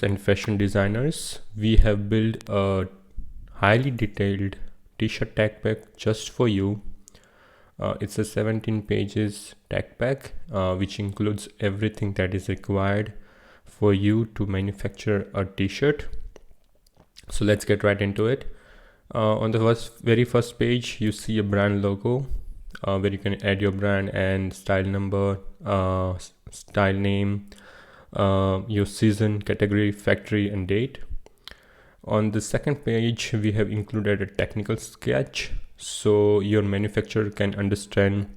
and fashion designers, we have built a highly detailed t-shirt tag pack just for you. It's a 17 pages tag pack which includes everything that is required for you to manufacture a t-shirt. So let's get right into it. On the very first page, you see a brand logo where you can add your brand and style number, style name, your season, category, factory, and date. On the second page, we have included a technical sketch so your manufacturer can understand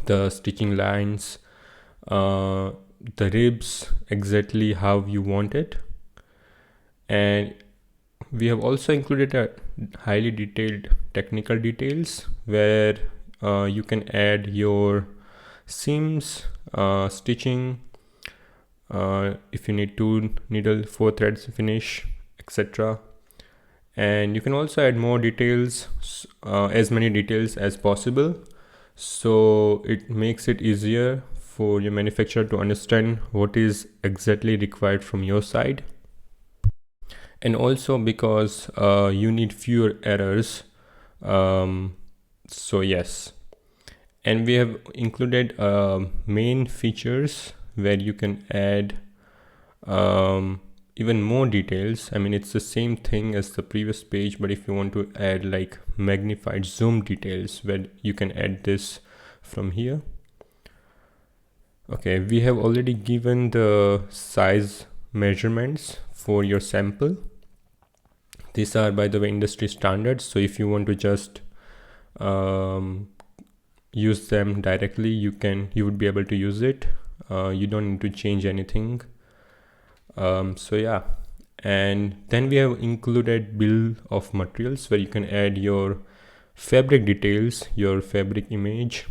the stitching lines, the ribs, exactly how you want it. And we have also included a highly detailed technical details where you can add your seams, stitching, if you need 2 needle, 4 threads finish, etc. And you can also add more details, as many details as possible, so it makes it easier for your manufacturer to understand what is exactly required from your side. And also because you need fewer errors, so yes. And we have included main features where you can add even more details. I mean, it's the same thing as the previous page, but if you want to add like magnified zoom details, where you can add this from here. Okay, we have already given the size measurements for your sample. These are, by the way, industry standards, so if you want to just use them directly, you would be able to use it. You don't need to change anything. So yeah, and then we have included bill of materials where you can add your fabric details, your fabric image,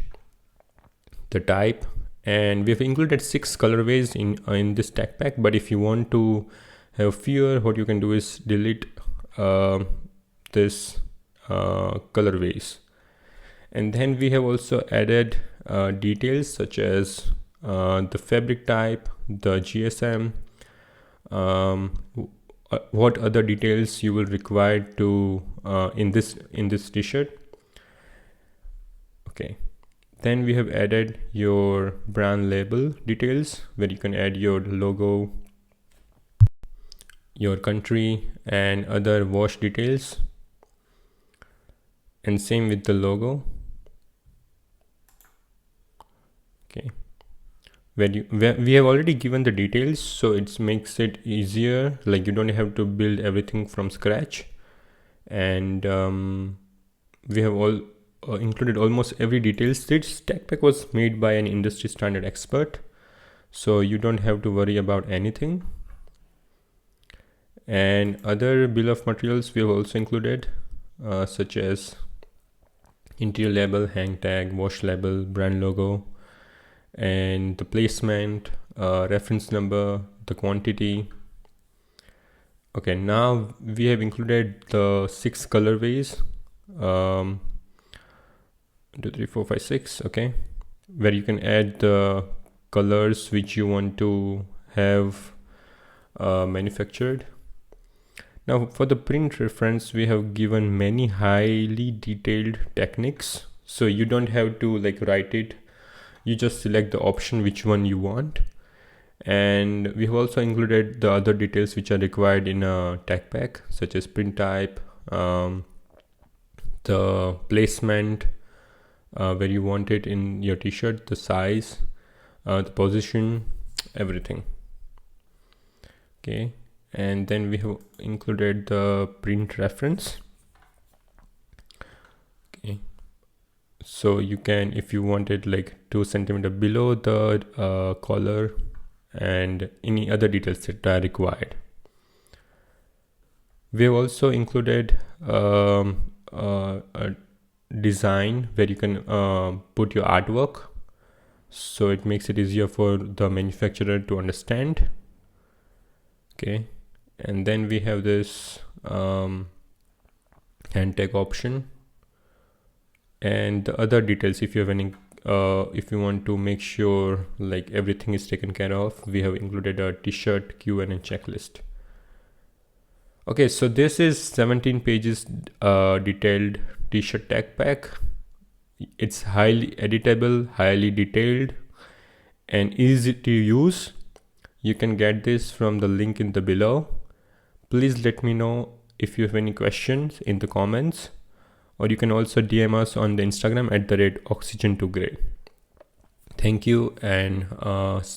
the type, and we have included 6 colorways in this tag pack. But if you want to have fewer, what you can do is delete this colorways. And then we have also added details such as the fabric type, the GSM, what other details you will require to in this t-shirt. Okay, then we have added your brand label details where you can add your logo, your country, and other wash details, and same with the logo. Okay, where we have already given the details, so it makes it easier, like you don't have to build everything from scratch. And we have all included almost every details. This tag pack was made by an industry standard expert, so you don't have to worry about anything. And other bill of materials we have also included, such as interior label, hang tag, wash label, brand logo, and the placement, reference number, the quantity. Okay, now we have included the 6 colorways, 1, 2, 3, 4, 5, 6. Okay, where you can add the colors which you want to have manufactured. Now for the print reference, we have given many highly detailed techniques, so you don't have to like write it. You just select the option which one you want. And we have also included the other details which are required in a tag pack, such as print type, the placement, where you want it in your t-shirt, the size, the position, everything. Okay, and then we have included the print reference. Okay, so you can, if you want it like 2 centimeter below the collar, and any other details that are required. We have also included a design where you can put your artwork, so it makes it easier for the manufacturer to understand. Okay, and then we have this hand tag option, and the other details. If you have any if you want to make sure like everything is taken care of, we have included a t-shirt Q&A checklist. Okay, so this is 17 pages detailed t-shirt tech pack. It's highly editable, highly detailed, and easy to use. You can get this from the link in the below. Please let me know if you have any questions in the comments, or you can also DM us on the Instagram @oxygen2grey. Thank you, and